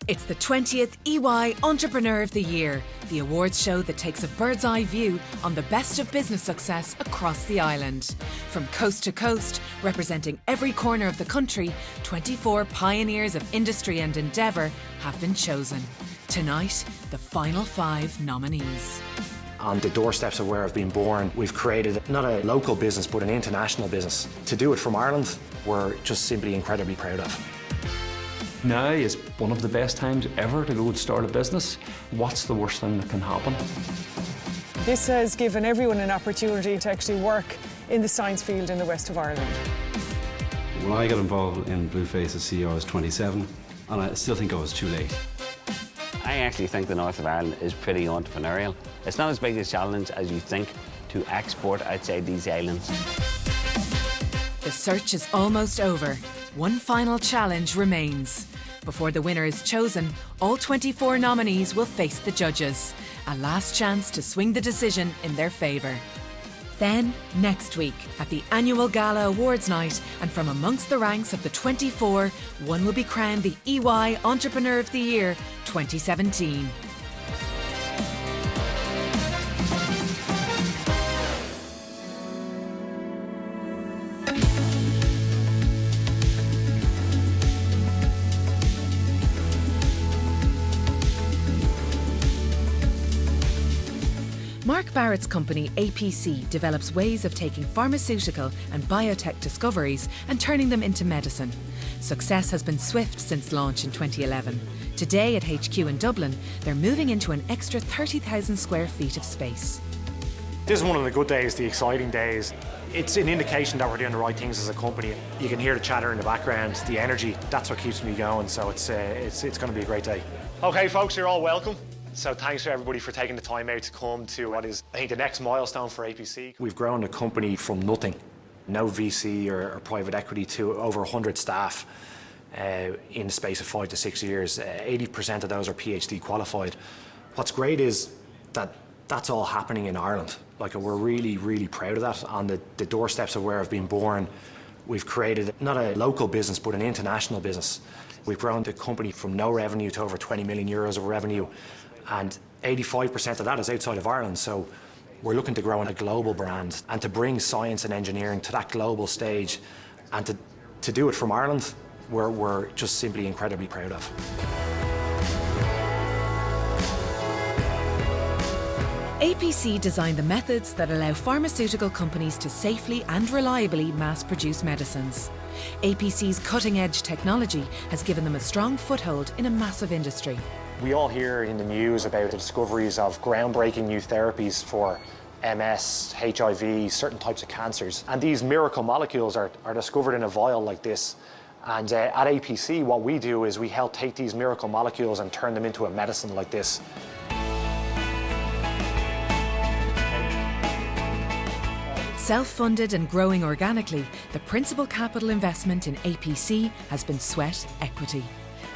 It's the 20th EY Entrepreneur of the Year, the awards show that takes a bird's eye view on the best of business success across the island. From coast to coast, representing every corner of the country, 24 pioneers of industry and endeavour have been chosen. Tonight, the final 5 nominees. On the doorsteps of where I've been born, we've created not a local business, but an international business. To do it from Ireland, we're just simply incredibly proud of. Now is one of the best times ever to go and start a business. What's the worst thing that can happen? This has given everyone an opportunity to actually work in the science field in the west of Ireland. When I got involved in Blueface as CEO, I was 27, and I still think I was too late. I actually think the north of Ireland is pretty entrepreneurial. It's not as big a challenge as you think to export outside these islands. The search is almost over. One final challenge remains. Before the winner is chosen, all 24 nominees will face the judges. A last chance to swing the decision in their favour. Then, next week, at the annual Gala Awards Night, and from amongst the ranks of the 24, one will be crowned the EY Entrepreneur of the Year 2017. Mark Barrett's company APC develops ways of taking pharmaceutical and biotech discoveries and turning them into medicine. Success has been swift since launch in 2011. Today at HQ in Dublin, they're moving into an extra 30,000 square feet of space. This is one of the good days, the exciting days. It's an indication that we're doing the right things as a company. You can hear the chatter in the background, the energy, that's what keeps me going, so it's going to be a great day. Okay folks, you're all welcome. So thanks to everybody for taking the time out to come to what is, I think, the next milestone for APC. We've grown the company from nothing, no VC or private equity, to over 100 staff in the space of 5 to 6 years. 80% of those are PhD qualified. What's great is that that's all happening in Ireland. Like, we're really, really proud of that. On the doorsteps of where I've been born, we've created not a local business, but an international business. We've grown the company from no revenue to over 20 million euros of revenue. And 85% of that is outside of Ireland, so we're looking to grow a global brand and to bring science and engineering to that global stage, and to do it from Ireland, we're just simply incredibly proud of. APC designed the methods that allow pharmaceutical companies to safely and reliably mass-produce medicines. APC's cutting-edge technology has given them a strong foothold in a massive industry. We all hear in the news about the discoveries of groundbreaking new therapies for MS, HIV, certain types of cancers. And these miracle molecules are discovered in a vial like this. And at APC, what we do is we help take these miracle molecules and turn them into a medicine like this. Self-funded and growing organically, the principal capital investment in APC has been sweat equity.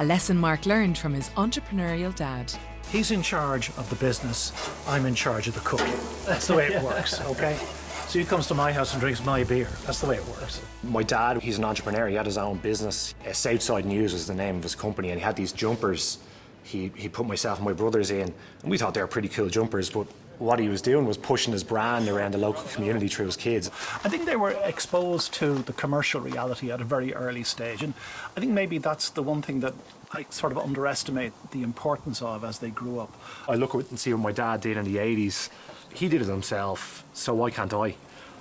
A lesson Mark learned from his entrepreneurial dad. He's in charge of the business, I'm in charge of the cooking. That's the way it works, okay? So he comes to my house and drinks my beer. That's the way it works. My dad, he's an entrepreneur, he had his own business. Southside News was the name of his company, and he had these jumpers he put myself and my brothers in, and we thought they were pretty cool jumpers, but what he was doing was pushing his brand around the local community through his kids. I think they were exposed to the commercial reality at a very early stage, and I think maybe that's the one thing that I sort of underestimate the importance of as they grew up. I look at and see what my dad did in the 80s. He did it himself, so why can't I?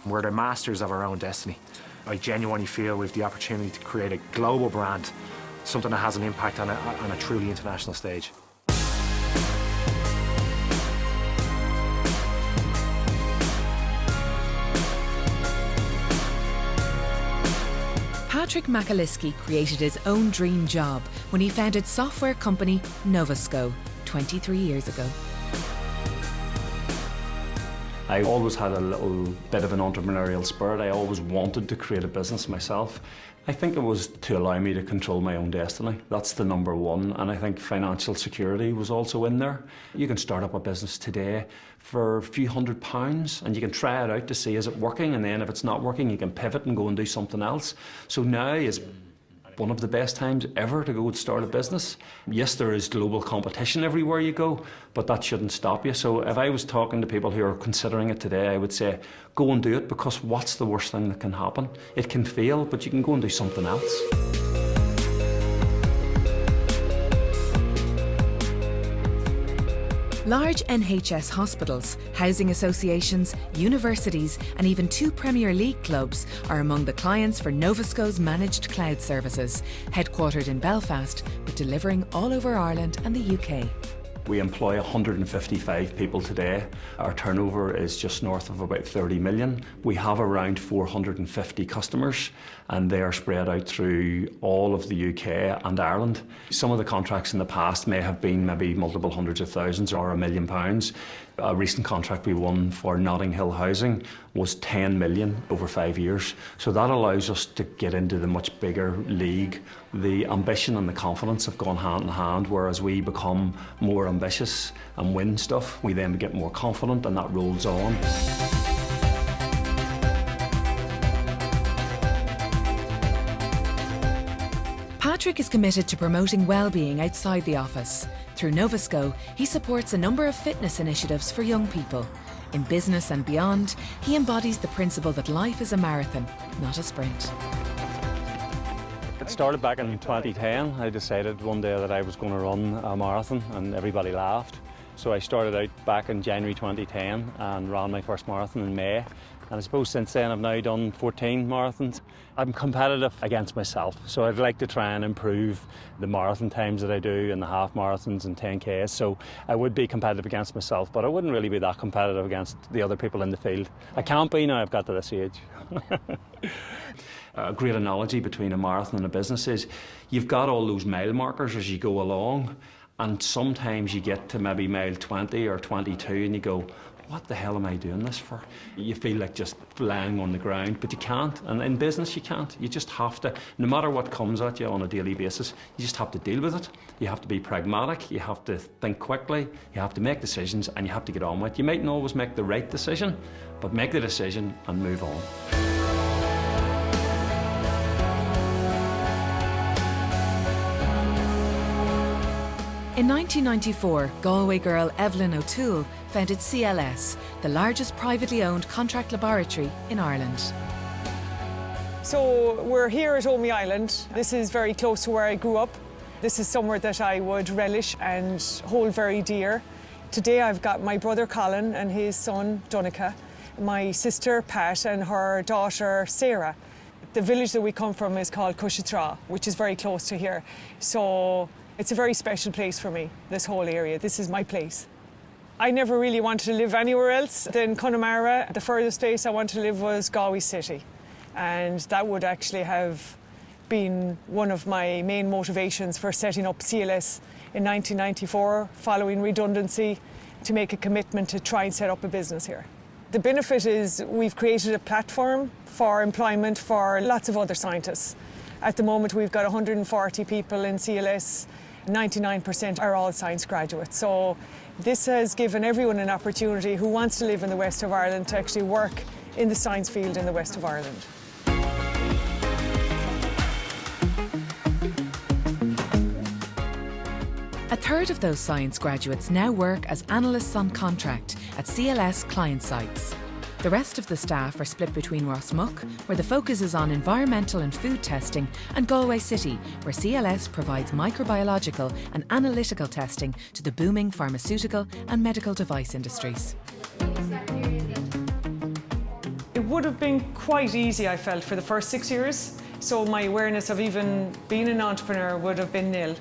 We're the masters of our own destiny. I genuinely feel we've the opportunity to create a global brand, something that has an impact on a truly international stage. Patrick McAliskey created his own dream job when he founded software company Novus 23 years ago. I always had a little bit of an entrepreneurial spirit. I always wanted to create a business myself. I think it was to allow me to control my own destiny. That's the number one, and I think financial security was also in there. You can start up a business today for a few £100 and you can try it out to see is it working, and then if it's not working you can pivot and go and do something else. So now is one of the best times ever to go and start a business. Yes, there is global competition everywhere you go, but that shouldn't stop you. So if I was talking to people who are considering it today, I would say go and do it, because what's the worst thing that can happen? It can fail, but you can go and do something else. Large NHS hospitals, housing associations, universities and even 2 Premier League clubs are among the clients for Novusco's managed cloud services, headquartered in Belfast but delivering all over Ireland and the UK. We employ 155 people today. Our turnover is just north of about 30 million. We have around 450 customers, and they are spread out through all of the UK and Ireland. Some of the contracts in the past may have been maybe multiple hundreds of thousands or £1 million. A recent contract we won for Notting Hill Housing was 10 million over 5 years. So that allows us to get into the much bigger league. The ambition and the confidence have gone hand in hand, whereas we become more ambitious and win stuff, we then get more confident, and that rolls on. Patrick is committed to promoting well-being outside the office. Through Novusco, he supports a number of fitness initiatives for young people. In business and beyond, he embodies the principle that life is a marathon, not a sprint. It started back in 2010. I decided one day that I was going to run a marathon, and everybody laughed. So I started out back in January 2010 and ran my first marathon in May. And I suppose since then I've now done 14 marathons. I'm competitive against myself, so I'd like to try and improve the marathon times that I do and the half marathons and 10Ks. So I would be competitive against myself, but I wouldn't really be that competitive against the other people in the field. I can't be now I've got to this age. A great analogy between a marathon and a business is you've got all those mile markers as you go along, and sometimes you get to maybe mile 20 or 22 and you go, what the hell am I doing this for? You feel like just lying on the ground, but you can't. And in business, you can't. You just have to, no matter what comes at you on a daily basis, you just have to deal with it. You have to be pragmatic, you have to think quickly, you have to make decisions, and you have to get on with it. You mightn't always make the right decision, but make the decision and move on. In 1994, Galway girl Evelyn O'Toole founded CLS, the largest privately owned contract laboratory in Ireland. So we're here at Omey Island. This is very close to where I grew up. This is somewhere that I would relish and hold very dear. Today I've got my brother Colin and his son Donica, my sister Pat and her daughter Sarah. The village that we come from is called Cushetra, which is very close to here. So it's a very special place for me, this whole area. This is my place. I never really wanted to live anywhere else than Connemara. The furthest place I wanted to live was Galway City. And that would actually have been one of my main motivations for setting up CLS in 1994, following redundancy, to make a commitment to try and set up a business here. The benefit is we've created a platform for employment for lots of other scientists. At the moment, we've got 140 people in CLS. 99% are all science graduates. So this has given everyone an opportunity who wants to live in the west of Ireland to actually work in the science field in the west of Ireland. A third of those science graduates now work as analysts on contract at CLS client sites. The rest of the staff are split between Rossmuck, where the focus is on environmental and food testing, and Galway City, where CLS provides microbiological and analytical testing to the booming pharmaceutical and medical device industries. It would have been quite easy, I felt, for the first 6 years. So my awareness of even being an entrepreneur would have been nil.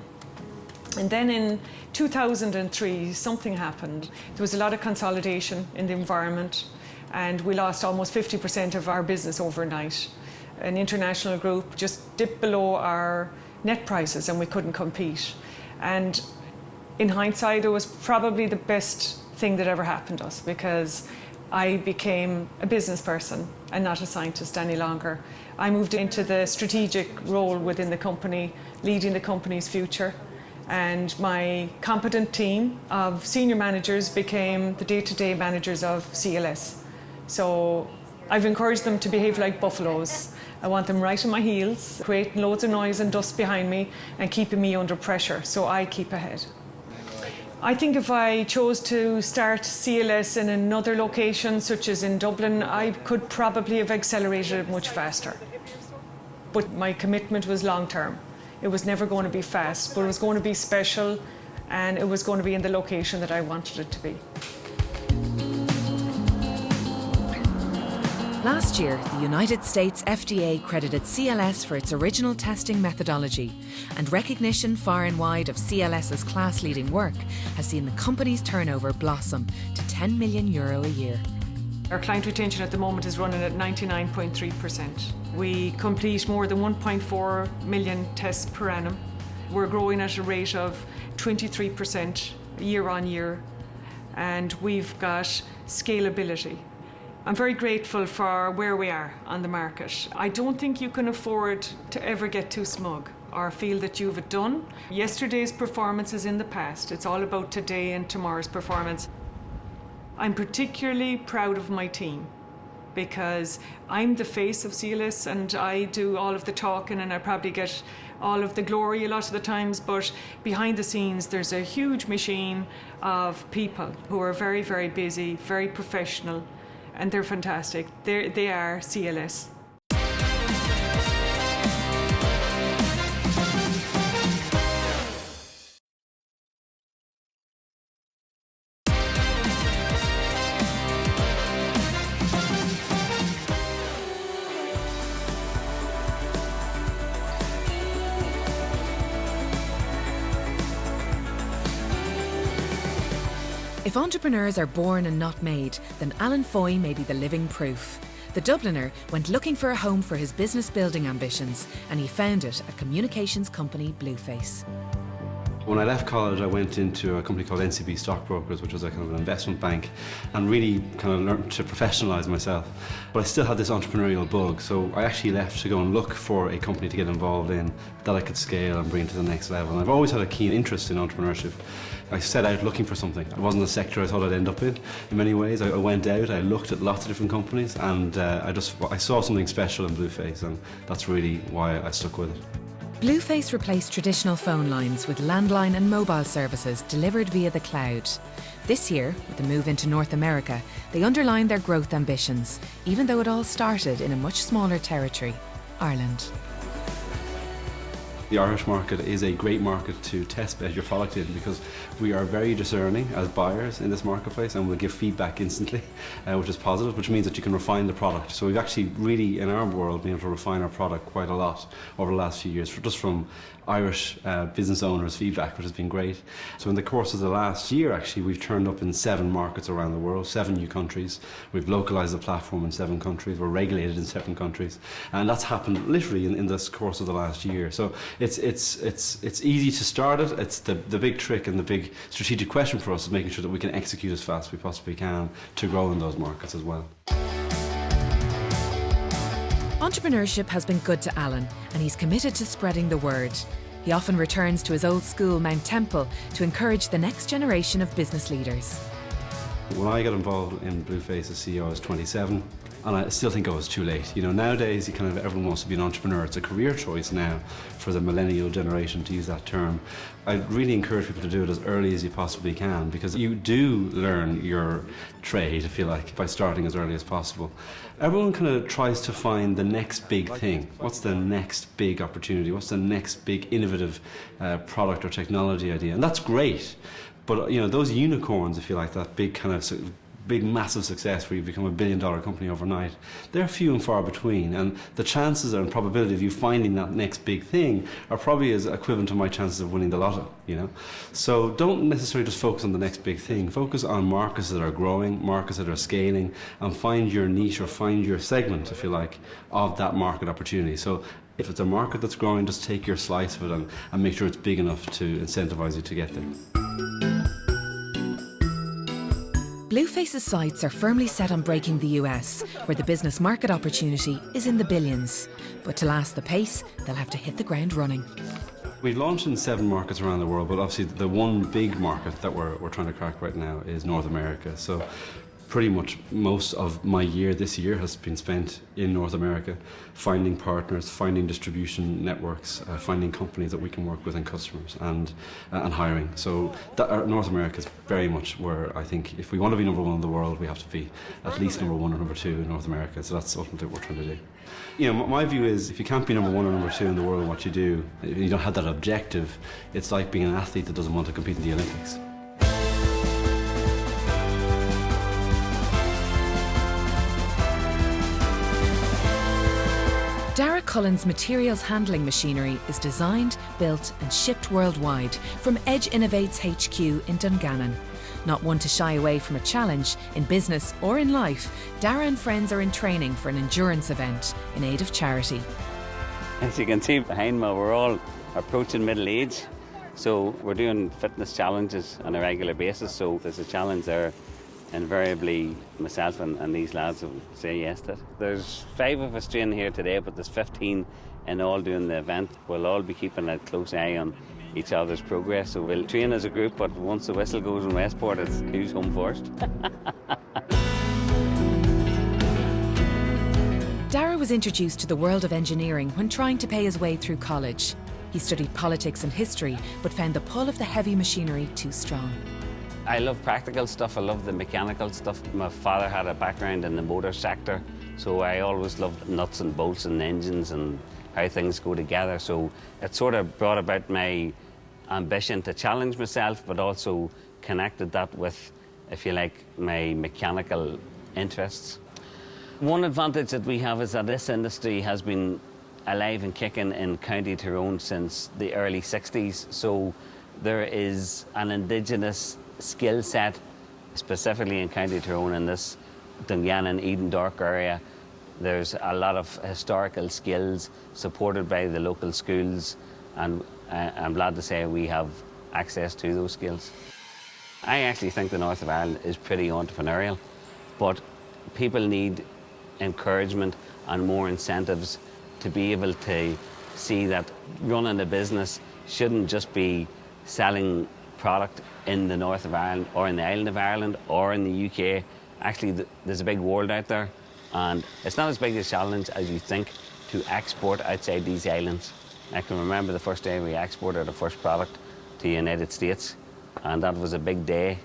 And then in 2003, something happened. There was a lot of consolidation in the environment, and we lost almost 50% of our business overnight. An international group just dipped below our net prices and we couldn't compete. And in hindsight, it was probably the best thing that ever happened to us, because I became a business person and not a scientist any longer. I moved into the strategic role within the company, leading the company's future. And my competent team of senior managers became the day-to-day managers of CLS. So I've encouraged them to behave like buffaloes. I want them right on my heels, creating loads of noise and dust behind me and keeping me under pressure, so I keep ahead. I think if I chose to start CLS in another location, such as in Dublin, I could probably have accelerated it much faster. But my commitment was long term. It was never going to be fast, but it was going to be special, and it was going to be in the location that I wanted it to be. Last year, the United States FDA credited CLS for its original testing methodology, and recognition far and wide of CLS's class-leading work has seen the company's turnover blossom to €10 million a year. Our client retention at the moment is running at 99.3%. We complete more than 1.4 million tests per annum. We're growing at a rate of 23% year on year, and we've got scalability. I'm very grateful for where we are on the market. I don't think you can afford to ever get too smug or feel that you've it done. Yesterday's performance is in the past. It's all about today and tomorrow's performance. I'm particularly proud of my team because I'm the face of CLS and I do all of the talking and I probably get all of the glory a lot of the times, but behind the scenes there's a huge machine of people who are very, very busy, very professional, and they're fantastic. They are CLS. If entrepreneurs are born and not made, then Alan Foy may be the living proof. The Dubliner went looking for a home for his business building ambitions, and he found it at communications company Blueface. When I left college, I went into a company called NCB Stockbrokers, which was a kind of an investment bank, and really kind of learned to professionalise myself. But I still had this entrepreneurial bug, so I actually left to go and look for a company to get involved in that I could scale and bring to the next level. And I've always had a keen interest in entrepreneurship. I set out looking for something. It wasn't a sector I thought I'd end up in many ways. I went out, I looked at lots of different companies, and I saw something special in Blueface, and that's really why I stuck with it. Blueface replaced traditional phone lines with landline and mobile services delivered via the cloud. This year, with the move into North America, they underlined their growth ambitions, even though it all started in a much smaller territory, Ireland. The Irish market is a great market to test bed your product in because we are very discerning as buyers in this marketplace and we'll give feedback instantly, which is positive, which means that you can refine the product. So we've actually really, in our world, been able to refine our product quite a lot over the last few years, just from Irish business owners' feedback, which has been great. So in the course of the last year, actually, we've turned up in 7 markets around the world, 7 new countries. We've localised the platform in 7 countries. We're regulated in 7 countries. And that's happened literally in this course of the last year. So it's easy to start it. It's the big trick and the big strategic question for us is making sure that we can execute as fast as we possibly can to grow in those markets as well. Entrepreneurship has been good to Alan, and he's committed to spreading the word. He often returns to his old school, Mount Temple, to encourage the next generation of business leaders. When I got involved in Blueface as CEO, I was 27, and I still think I was too late. You know, nowadays, everyone wants to be an entrepreneur. It's a career choice now for the millennial generation, to use that term. I really encourage people to do it as early as you possibly can, because you do learn your trade, if you like, by starting as early as possible. Everyone kind of tries to find the next big thing. What's the next big opportunity? What's the next big innovative product or technology idea? And that's great. But you know, those unicorns, if you like, that big kind of big massive success where you become $1 billion company overnight, they're few and far between, and the chances and probability of you finding that next big thing are probably as equivalent to my chances of winning the lotto, you know. So don't necessarily just focus on the next big thing. Focus on markets that are growing, markets that are scaling, and find your niche or find your segment, if you like, of that market opportunity. So if it's a market that's growing, just take your slice of it and make sure it's big enough to incentivize you to get there. Blueface's sights are firmly set on breaking the US, where the business market opportunity is in the billions. But to last the pace, they'll have to hit the ground running. We've launched in 7 markets around the world, but obviously the one big market that we're trying to crack right now is North America. So pretty much most of my year this year has been spent in North America, finding partners, finding distribution networks, finding companies that we can work with and customers, and hiring. So North America is very much where I think if we want to be number one in the world, we have to be at least number one or number two in North America. So that's ultimately what we're trying to do. You know, my view is if you can't be number one or number two in the world in what you do, you don't have that objective, it's like being an athlete that doesn't want to compete in the Olympics. Dara Cullen's materials handling machinery is designed, built and shipped worldwide from Edge Innovate's HQ in Dungannon. Not one to shy away from a challenge, in business or in life, Dara and friends are in training for an endurance event in aid of charity. As you can see behind me, we're all approaching middle age, so we're doing fitness challenges on a regular basis. So if there's a challenge there, invariably myself and these lads will say yes to it. There's 5 of us training here today, but there's 15 in all doing the event. We'll all be keeping a close eye on each other's progress, so we'll train as a group, but once the whistle goes in Westport, it's who's home first. Dara was introduced to the world of engineering when trying to pay his way through college. He studied politics and history, but found the pull of the heavy machinery too strong. I love practical stuff, I love the mechanical stuff. My father had a background in the motor sector, so I always loved nuts and bolts and engines and how things go together. So it sort of brought about my ambition to challenge myself, but also connected that with, if you like, my mechanical interests. One advantage that we have is that this industry has been alive and kicking in County Tyrone since the early 60s. So there is an indigenous skill set, specifically in County Tyrone, in this Dungannon, Eden Dark area. There's a lot of historical skills supported by the local schools, and I'm glad to say we have access to those skills. I actually think the north of Ireland is pretty entrepreneurial, but people need encouragement and more incentives to be able to see that running a business shouldn't just be selling product in the north of Ireland or in the island of Ireland or in the UK. Actually, there's a big world out there, and it's not as big a challenge as you think to export outside these islands. I can remember the first day we exported our first product to the United States, and that was a big day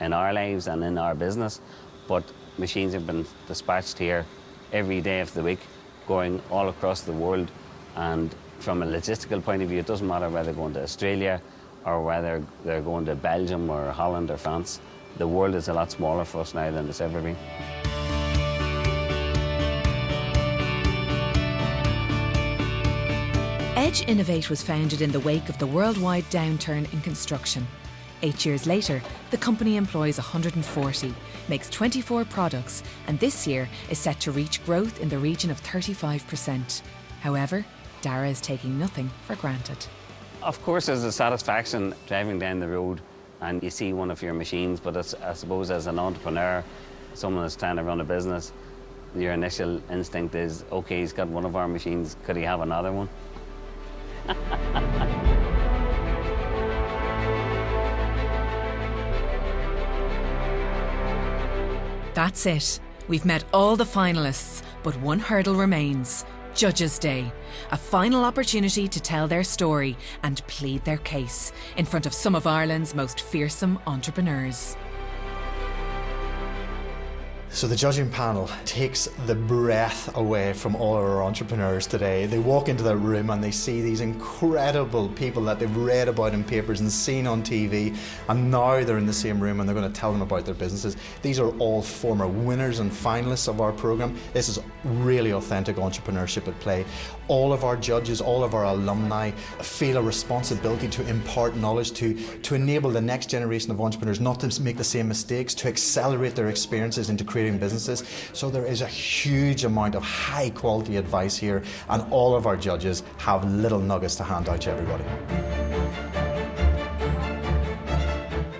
in our lives and in our business. But machines have been dispatched here every day of the week, going all across the world. And from a logistical point of view, it doesn't matter whether they're going to Australia or whether they're going to Belgium or Holland or France. The world is a lot smaller for us now than it's ever been. Edge Innovate was founded in the wake of the worldwide downturn in construction. 8 years later, the company employs 140, makes 24 products, and this year is set to reach growth in the region of 35%. However, Dara is taking nothing for granted. Of course, there's a satisfaction driving down the road and you see one of your machines, but I suppose as an entrepreneur, someone that's trying to run a business, your initial instinct is, okay, he's got one of our machines, could he have another one? That's it. We've met all the finalists, but one hurdle remains. Judges' Day, a final opportunity to tell their story and plead their case in front of some of Ireland's most fearsome entrepreneurs. So the judging panel takes the breath away from all our entrepreneurs today. They walk into that room and they see these incredible people that they've read about in papers and seen on TV, and now they're in the same room and they're going to tell them about their businesses. These are all former winners and finalists of our programme. This is really authentic entrepreneurship at play. All of our judges, all of our alumni feel a responsibility to impart knowledge, to enable the next generation of entrepreneurs not to make the same mistakes, to accelerate their experiences into creating businesses. So there is a huge amount of high quality advice here, and all of our judges have little nuggets to hand out to everybody.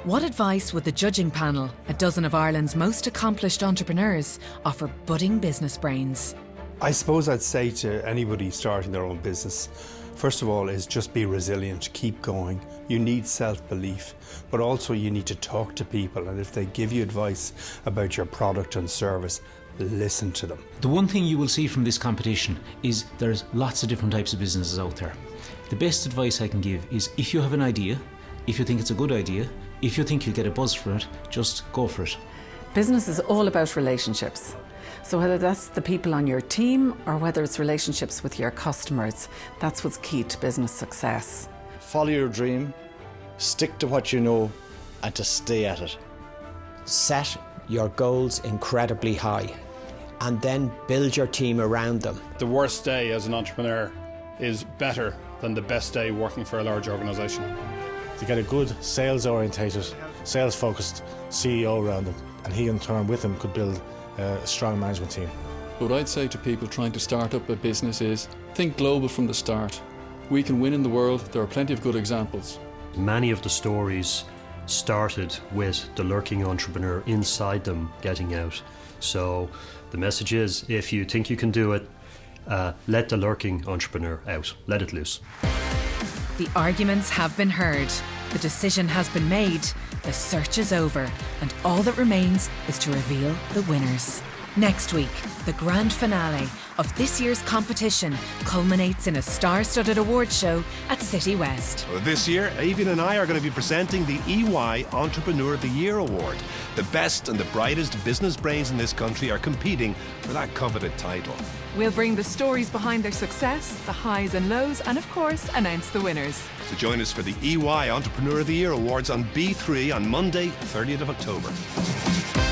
What advice would the judging panel, a dozen of Ireland's most accomplished entrepreneurs, offer budding business brains? I suppose I'd say to anybody starting their own business, First of all is just be resilient, keep going. You need self-belief, but also you need to talk to people, and if they give you advice about your product and service, listen to them. The one thing you will see from this competition is there's lots of different types of businesses out there. The best advice I can give is if you have an idea, if you think it's a good idea, if you think you'll get a buzz for it, just go for it. Business is all about relationships. So whether that's the people on your team or whether it's relationships with your customers, that's what's key to business success. Follow your dream, stick to what you know, and to stay at it. Set your goals incredibly high and then build your team around them. The worst day as an entrepreneur is better than the best day working for a large organisation. To get a good sales-orientated, sales-focused CEO around them, and he in turn with him could build a strong management team. What I'd say to people trying to start up a business is think global from the start. We can win in the world, there are plenty of good examples. Many of the stories started with the lurking entrepreneur inside them getting out. So the message is, if you think you can do it, let the lurking entrepreneur out, let it loose. The arguments have been heard, the decision has been made, the search is over, and all that remains is to reveal the winners. Next week, the grand finale of this year's competition culminates in a star-studded award show at City West. This year, Evelyn and I are going to be presenting the EY Entrepreneur of the Year Award. The best and the brightest business brains in this country are competing for that coveted title. We'll bring the stories behind their success, the highs and lows, and of course, announce the winners. So join us for the EY Entrepreneur of the Year Awards on B3 on Monday, 30th of October.